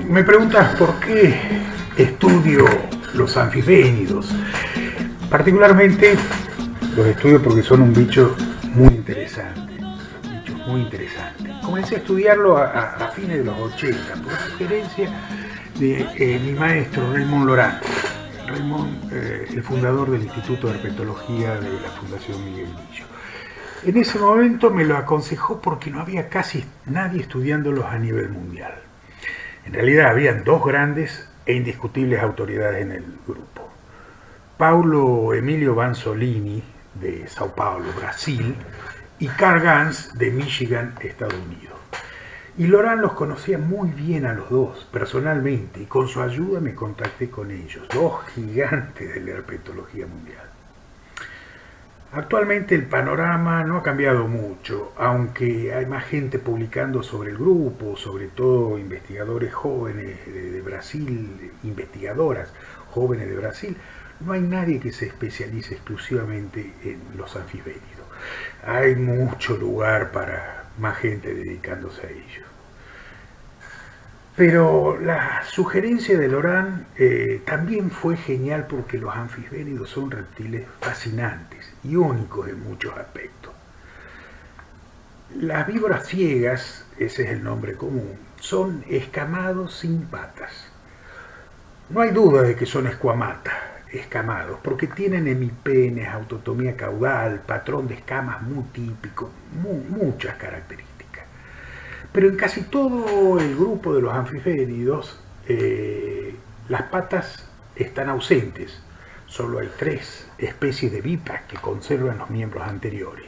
Me preguntas por qué estudio los anfisbénidos. Particularmente los estudio porque son un bicho muy interesante. Comencé a estudiarlo a fines de los 80 por sugerencia de mi maestro Raymond Lorán. Raymond, el fundador del Instituto de Herpetología de la Fundación Miguel Millo. En ese momento me lo aconsejó porque no había casi nadie estudiándolos a nivel mundial. En realidad habían dos grandes e indiscutibles autoridades en el grupo. Paulo Emilio Vanzolini, de Sao Paulo, Brasil, y Carl Gans, de Michigan, Estados Unidos. Y Lorán los conocía muy bien a los dos, personalmente, y con su ayuda me contacté con ellos, dos gigantes de la herpetología mundial. Actualmente el panorama no ha cambiado mucho, aunque hay más gente publicando sobre el grupo, sobre todo investigadores jóvenes de Brasil, investigadoras jóvenes de Brasil. No hay nadie que se especialice exclusivamente en los anfisbénidos. Hay mucho lugar para más gente dedicándose a ello. Pero la sugerencia de Lorán también fue genial porque los anfisbénidos son reptiles fascinantes y únicos en muchos aspectos. Las víboras ciegas, ese es el nombre común, son escamados sin patas. No hay duda de que son escamados, porque tienen hemipenes, autotomía caudal, patrón de escamas muy típico, muchas características. Pero en casi todo el grupo de los anfisbénidos las patas están ausentes. Solo hay 3 especies de vipas que conservan los miembros anteriores.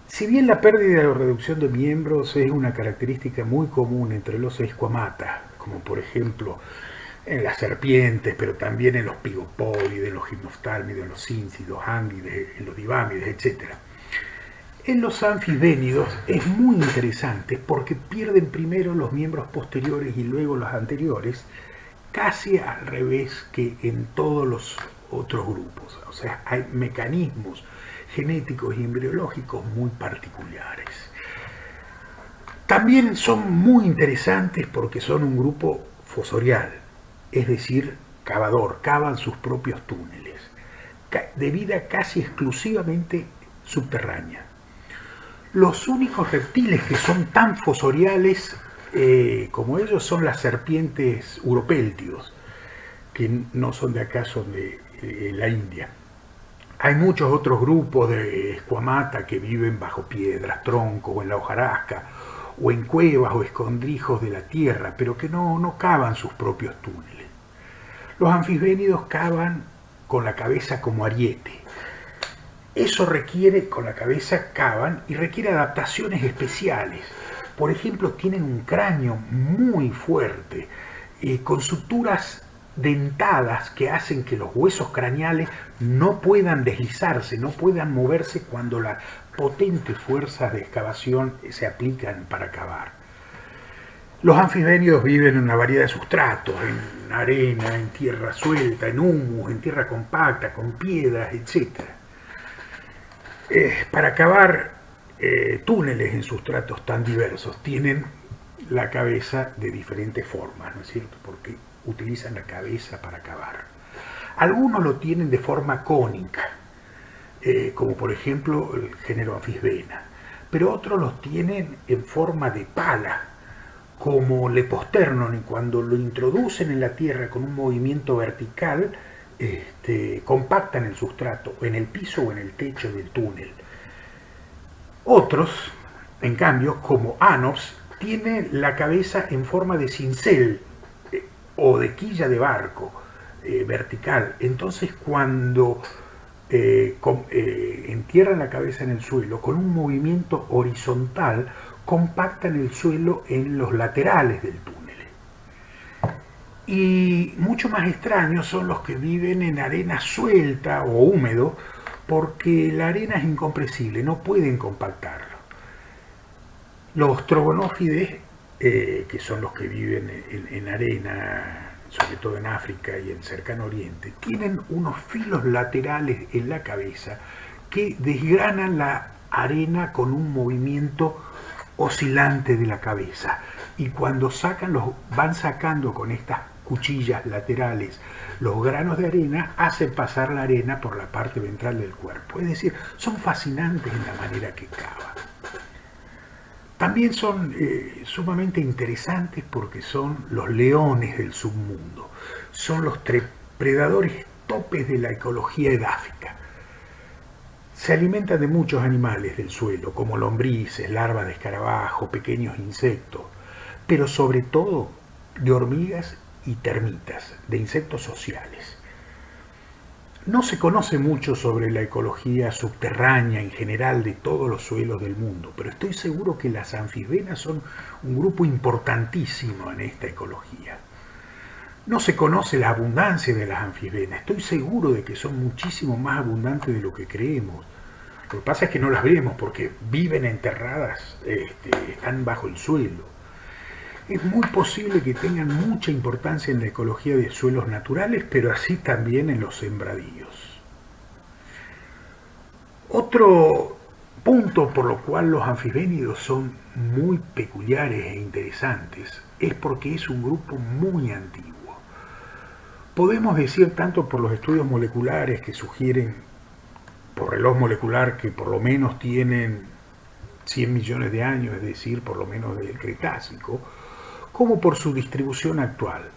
Si bien la pérdida o reducción de miembros es una característica muy común entre los esquamatas, como por ejemplo en las serpientes, pero también en los pigopódidos, en los gimnoftálmidos, en los cíncidos, ánguides, en los divámides, etc. En los anfisbénidos es muy interesante porque pierden primero los miembros posteriores y luego los anteriores, casi al revés que en todos los otros grupos. O sea, hay mecanismos genéticos y embriológicos muy particulares. También son muy interesantes porque son un grupo fosorial, es decir, cavador, cavan sus propios túneles, de vida casi exclusivamente subterránea. Los únicos reptiles que son tan fosoriales como ellos son las serpientes uropeltios, que no son de acá, son de la India. Hay muchos otros grupos de esquamata que viven bajo piedras, troncos o en la hojarasca, o en cuevas o escondrijos de la tierra, pero que no cavan sus propios túneles. Los anfisbénidos cavan con la cabeza como ariete. Eso requiere, con la cabeza cavan y requiere adaptaciones especiales. Por ejemplo, tienen un cráneo muy fuerte, con suturas dentadas que hacen que los huesos craneales no puedan deslizarse, no puedan moverse cuando las potentes fuerzas de excavación se aplican para cavar. Los anfisbénidos viven en una variedad de sustratos, en arena, en tierra suelta, en humus, en tierra compacta, con piedras, etc. Para cavar túneles en sustratos tan diversos tienen la cabeza de diferentes formas, ¿no es cierto? Porque utilizan la cabeza para cavar. Algunos lo tienen de forma cónica, como por ejemplo el género Amphisbena, pero otros los tienen en forma de pala, como Leposternon, y cuando lo introducen en la tierra con un movimiento vertical, compactan el sustrato en el piso o en el techo del túnel. Otros, en cambio, como Anops, tienen la cabeza en forma de cincel o de quilla de barco vertical. Entonces, cuando entierran la cabeza en el suelo, con un movimiento horizontal, compactan el suelo en los laterales del túnel. Y mucho más extraños son los que viven en arena suelta o húmedo, porque la arena es incompresible, no pueden compactarlo. Los trogonófides, que son los que viven en arena sobre todo en África y en Cercano Oriente, tienen unos filos laterales en la cabeza que desgranan la arena con un movimiento oscilante de la cabeza. Y cuando van sacando con estas cuchillas laterales los granos de arena, hacen pasar la arena por la parte ventral del cuerpo. Es decir, son fascinantes en la manera que cavan. También son sumamente interesantes porque son los leones del submundo. Son los predadores topes de la ecología edáfica. Se alimentan de muchos animales del suelo, como lombrices, larvas de escarabajo, pequeños insectos, pero sobre todo de hormigas y termitas, de insectos sociales. No se conoce mucho sobre la ecología subterránea en general de todos los suelos del mundo, pero estoy seguro que las anfisbenas son un grupo importantísimo en esta ecología. No se conoce la abundancia de las anfisbenas, estoy seguro de que son muchísimo más abundantes de lo que creemos. Lo que pasa es que no las vemos porque viven enterradas, están bajo el suelo. Es muy posible que tengan mucha importancia en la ecología de suelos naturales, pero así también en los sembradíos. Otro punto por lo cual los anfisbénidos son muy peculiares e interesantes es porque es un grupo muy antiguo. Podemos decir tanto por los estudios moleculares que sugieren por reloj molecular que por lo menos tienen 100 millones de años, es decir, por lo menos del Cretácico, como por su distribución actual.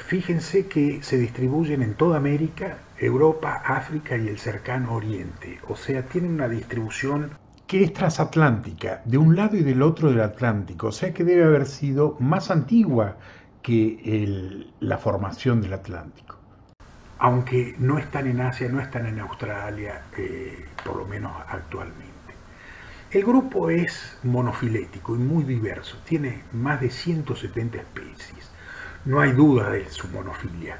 Fíjense que se distribuyen en toda América, Europa, África y el Cercano Oriente. O sea, tienen una distribución que es transatlántica, de un lado y del otro del Atlántico. O sea que debe haber sido más antigua que la formación del Atlántico. Aunque no están en Asia, no están en Australia, por lo menos actualmente. El grupo es monofilético y muy diverso, tiene más de 170 especies. No hay duda de su monofilia,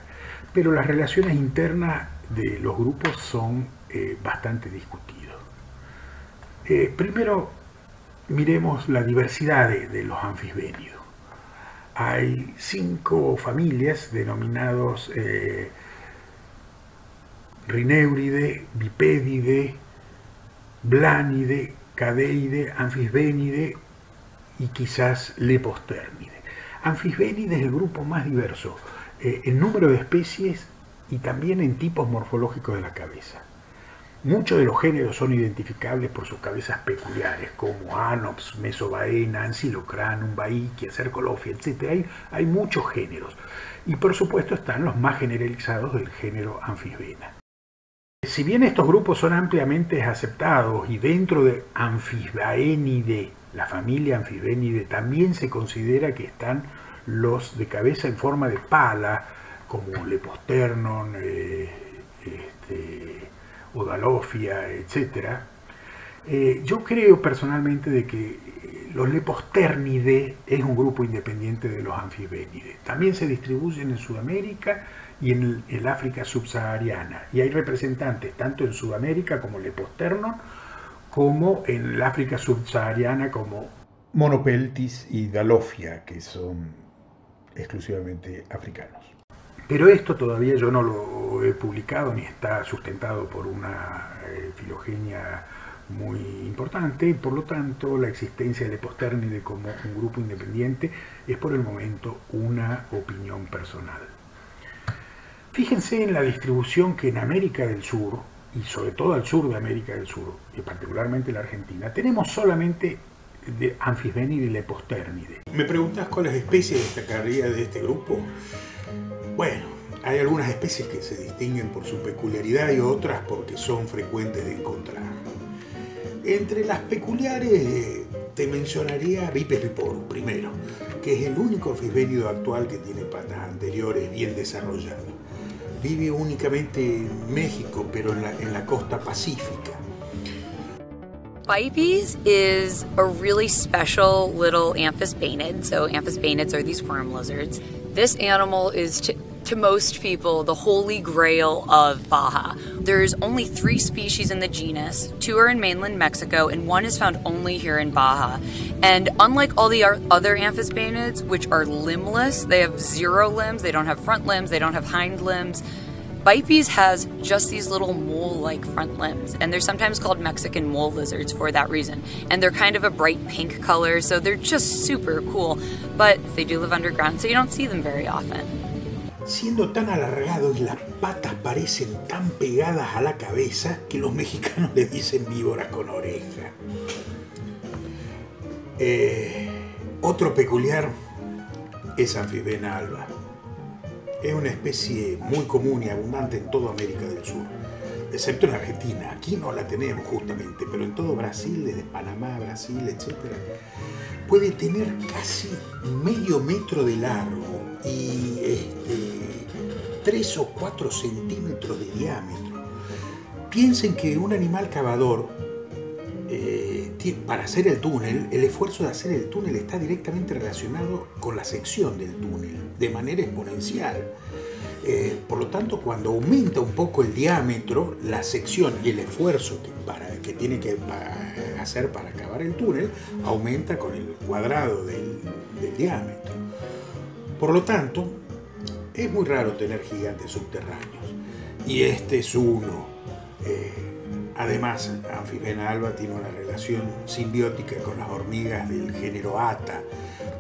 pero las relaciones internas de los grupos son bastante discutidos. Primero, miremos la diversidad de los anfisbénidos. Hay 5 familias denominados Rhineuridae, Bipedidae, Blanidae, Cadeide, Anfisbénidae y quizás Lepostérnidae. Anfisbénidae es el grupo más diverso en número de especies y también en tipos morfológicos de la cabeza. Muchos de los géneros son identificables por sus cabezas peculiares, como Anops, Mesobaena, Ancylocranum, Bahiquia, Cercolophia, etc. Hay muchos géneros. Y por supuesto están los más generalizados del género Anfisbena. Si bien estos grupos son ampliamente aceptados y dentro de Amphisbaenidae, la familia Amphisbaenidae, también se considera que están los de cabeza en forma de pala, como Leposternon, Odalophia, etc. Yo creo personalmente de que los Leposternidae es un grupo independiente de los Amphisbaenidae. También se distribuyen en Sudamérica y en el África subsahariana. Y hay representantes tanto en Sudamérica como Leposternon, como en el África subsahariana como Monopeltis y Dalophia, que son exclusivamente africanos. Pero esto todavía yo no lo he publicado ni está sustentado por una filogenia muy importante, y por lo tanto la existencia de Lepostérnidae como un grupo independiente es por el momento una opinión personal. Fíjense en la distribución que en América del Sur, y sobre todo al sur de América del Sur, y particularmente la Argentina, tenemos solamente de Amphisbaenidae y Lepostérnidae. ¿Me preguntas cuáles especies destacaría de este grupo? Bueno, hay algunas especies que se distinguen por su peculiaridad y otras porque son frecuentes de encontrar. Entre las peculiares te mencionaría Bipes viporus primero, que es el único anfisbénido actual que tiene patas anteriores bien desarrolladas. Vive únicamente en México, pero en la costa pacífica. Bipes is a really special little amphisbaenid. So amphisbaenids are these worm lizards. This animal is to most people, the holy grail of Baja. There's only 3 species in the genus, 2 are in mainland Mexico, and 1 is found only here in Baja. And unlike all the other amphisbaenids, which are limbless, they have 0 limbs, they don't have front limbs, they don't have hind limbs, Bipes has just these little mole-like front limbs, and they're sometimes called Mexican mole lizards for that reason. And they're kind of a bright pink color, so they're just super cool, but they do live underground, so you don't see them very often. Siendo tan alargado y las patas parecen tan pegadas a la cabeza que los mexicanos le dicen víboras con oreja. Otro peculiar es Amphisbaena alba. Es una especie muy común y abundante en toda América del Sur, excepto en Argentina. Aquí no la tenemos justamente, pero en todo Brasil, desde Panamá, Brasil, etc. Puede tener casi medio metro de largo y 3 o 4 centímetros de diámetro. Piensen que un animal cavador, para hacer el túnel, el esfuerzo de hacer el túnel está directamente relacionado con la sección del túnel, de manera exponencial. Por lo tanto, cuando aumenta un poco el diámetro, la sección y el esfuerzo que tiene que hacer para cavar el túnel aumenta con el cuadrado del diámetro. Por lo tanto, es muy raro tener gigantes subterráneos. Y este es uno. Además, Amphisbaena alba tiene una relación simbiótica con las hormigas del género Atta,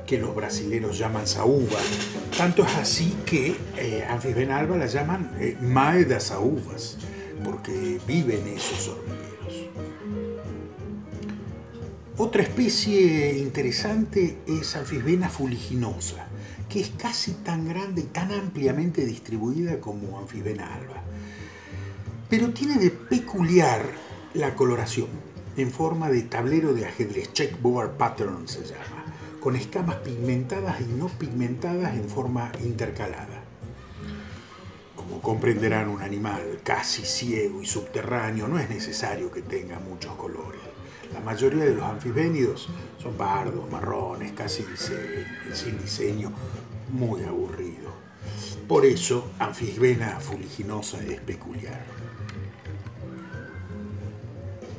que los brasileños llaman saúva. Tanto es así que Amphisbaena alba la llaman Mae das Saúvas, porque viven esos hormigueros. Otra especie interesante es Amphisbaena fuliginosa, que es casi tan grande y tan ampliamente distribuida como Amphisbaena alba. Pero tiene de peculiar la coloración, en forma de tablero de ajedrez, checkerboard pattern se llama, con escamas pigmentadas y no pigmentadas en forma intercalada. Como comprenderán, un animal casi ciego y subterráneo no es necesario que tenga muchos colores. La mayoría de los anfisbénidos son pardos, marrones, casi sin diseño, muy aburrido. Por eso, Amphisbaena fuliginosa es peculiar.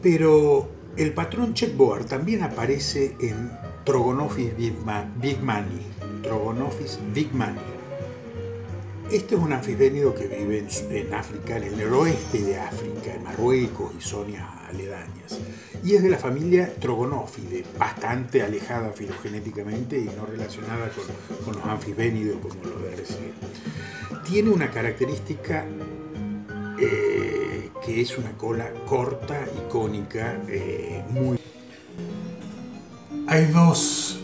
Pero el patrón checkerboard también aparece en Trogonophis bigmani. Este es un anfisbénido que vive en África, en el noroeste de África, en Marruecos y zonas aledañas. Y es de la familia Trogonophidae, bastante alejada filogenéticamente y no relacionada con los anfisbénidos como los de recién. Tiene una característica que es una cola corta y cónica, muy... Hay 2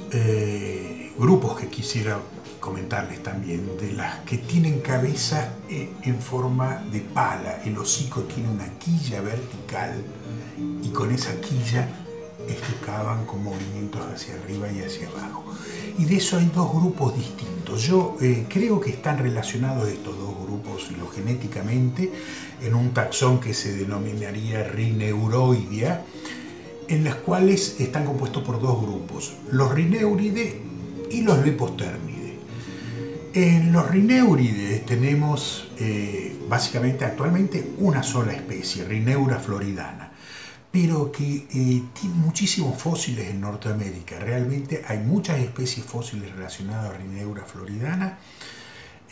grupos que quisiera comentarles también, de las que tienen cabeza en forma de pala. El hocico tiene una quilla vertical y con esa quilla es que cavan con movimientos hacia arriba y hacia abajo. Y de eso hay 2 grupos distintos. Yo creo que están relacionados estos 2 grupos filogenéticamente en un taxón que se denominaría Rhineuroidea, en las cuales están compuestos por 2 grupos, los Rhineuridae y los Leptosterninae. En los Rhineuridae tenemos básicamente actualmente una sola especie, Rhineura floridana, pero que tiene muchísimos fósiles en Norteamérica. Realmente hay muchas especies fósiles relacionadas a Rhineura floridana,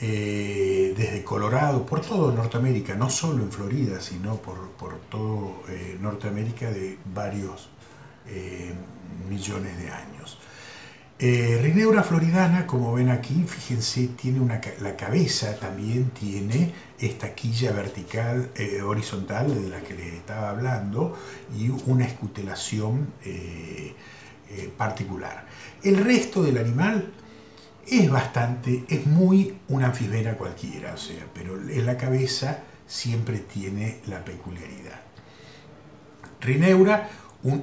desde Colorado, por todo Norteamérica, no solo en Florida, sino por todo Norteamérica de varios millones de años. Rhineura floridana, como ven aquí, fíjense, tiene la cabeza también tiene esta quilla vertical, horizontal de la que les estaba hablando, y una escutelación particular. El resto del animal es muy una anfisbena cualquiera, o sea, pero en la cabeza siempre tiene la peculiaridad. Rhineura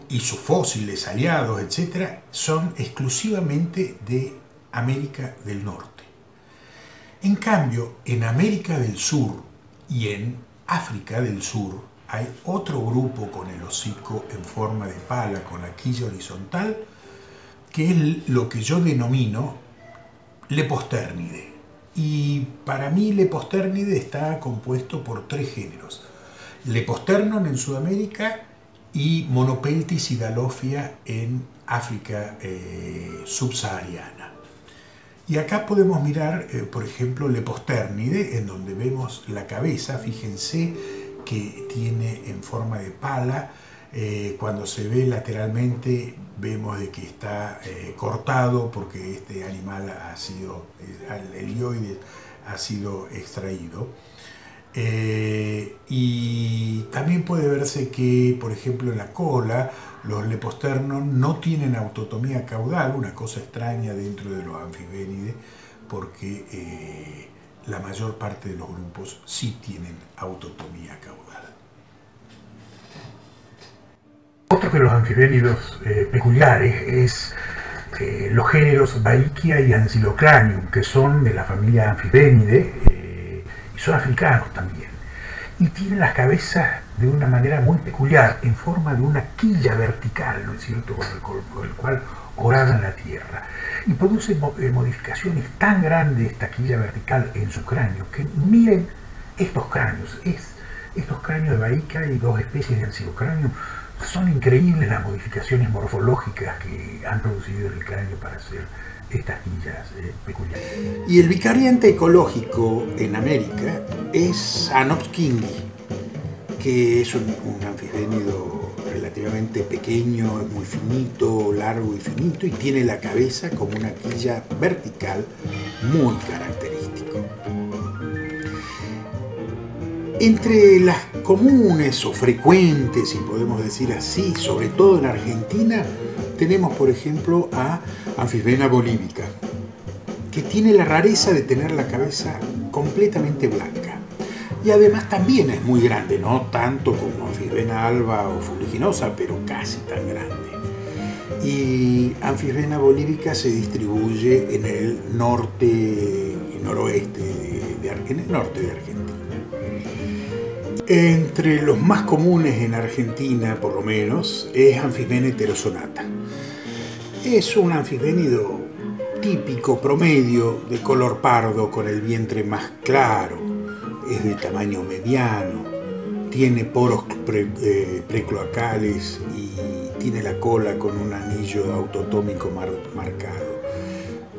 y sus fósiles, aliados, etc., son exclusivamente de América del Norte. En cambio, en América del Sur y en África del Sur hay otro grupo con el hocico en forma de pala, con la quilla horizontal, que es lo que yo denomino Leptosternidae. Y para mí Leposternide está compuesto por 3 géneros: Leposternon en Sudamérica y Monopeltis hidalofia en África subsahariana. Y acá podemos mirar, por ejemplo, Leposternide, en donde vemos la cabeza. Fíjense que tiene en forma de pala. Cuando se ve lateralmente vemos de que está cortado porque este animal ha sido, el hioide ha sido extraído. Y también puede verse que, por ejemplo, en la cola, los Leposternon no tienen autotomía caudal, una cosa extraña dentro de los Amphisbaenidae, porque la mayor parte de los grupos sí tienen autotomía caudal. Otro de los anfibénidos peculiares es los géneros Bahiquia y Ancylocranium, que son de la familia Amphisbaenidae y son africanos también. Y tienen las cabezas de una manera muy peculiar, en forma de una quilla vertical, ¿no es cierto?, con el cual horadan la tierra. Y produce modificaciones tan grandes esta quilla vertical en su cráneo, que miren estos cráneos, estos cráneos de Bahiquia y 2 especies de Ancylocranium. Son increíbles las modificaciones morfológicas que han producido en el cráneo para hacer estas quillas peculiares. Y el bicariante ecológico en América es Anops kingi, que es un anfisbénido relativamente pequeño, muy finito, largo y finito, y tiene la cabeza como una quilla vertical muy característico. Entre las comunes o frecuentes, si podemos decir así, sobre todo en Argentina, tenemos por ejemplo a Amphisbaena bolivica, que tiene la rareza de tener la cabeza completamente blanca. Y además también es muy grande, no tanto como Amphisbaena alba o fuliginosa, pero casi tan grande. Y Amphisbaena bolivica se distribuye en el norte y noroeste en el norte de Argentina. Entre los más comunes en Argentina, por lo menos, es Amphisbaena heterosonata. Es un anfisbénido típico, promedio, de color pardo, con el vientre más claro, es de tamaño mediano, tiene poros precloacales y tiene la cola con un anillo autotómico marcado.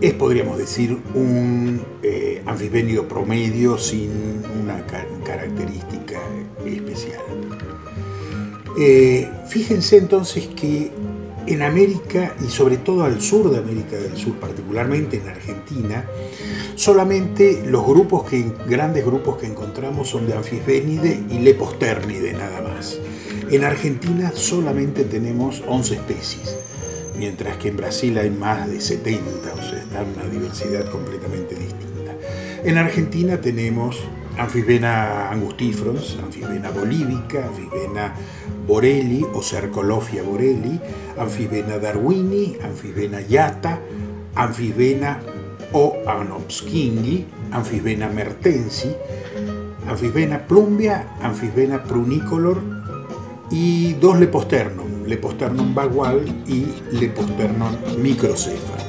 Es, podríamos decir, un anfisbénido promedio sin una característica especial. Fíjense entonces que en América, y sobre todo al sur de América del Sur, particularmente en Argentina, solamente los grandes grupos que encontramos son de Amphisbaenidae y Leposternide, nada más. En Argentina solamente tenemos 11 especies, mientras que en Brasil hay más de 70, o sea, está una diversidad completamente distinta. En Argentina tenemos Amphisbaena angustifrons, Amphisbaena bolivica, Amphisbaena borelli o Cercolophia borelli, Amphisbaena darwini, Amphisbaena yata, Amphisbaena o Anops kingi, Amphisbaena mertensi, Amphisbaena plumbia, Amphisbaena prunicolor y 2 Leposternum, Leposternum bagual y Leposternum microcephalus.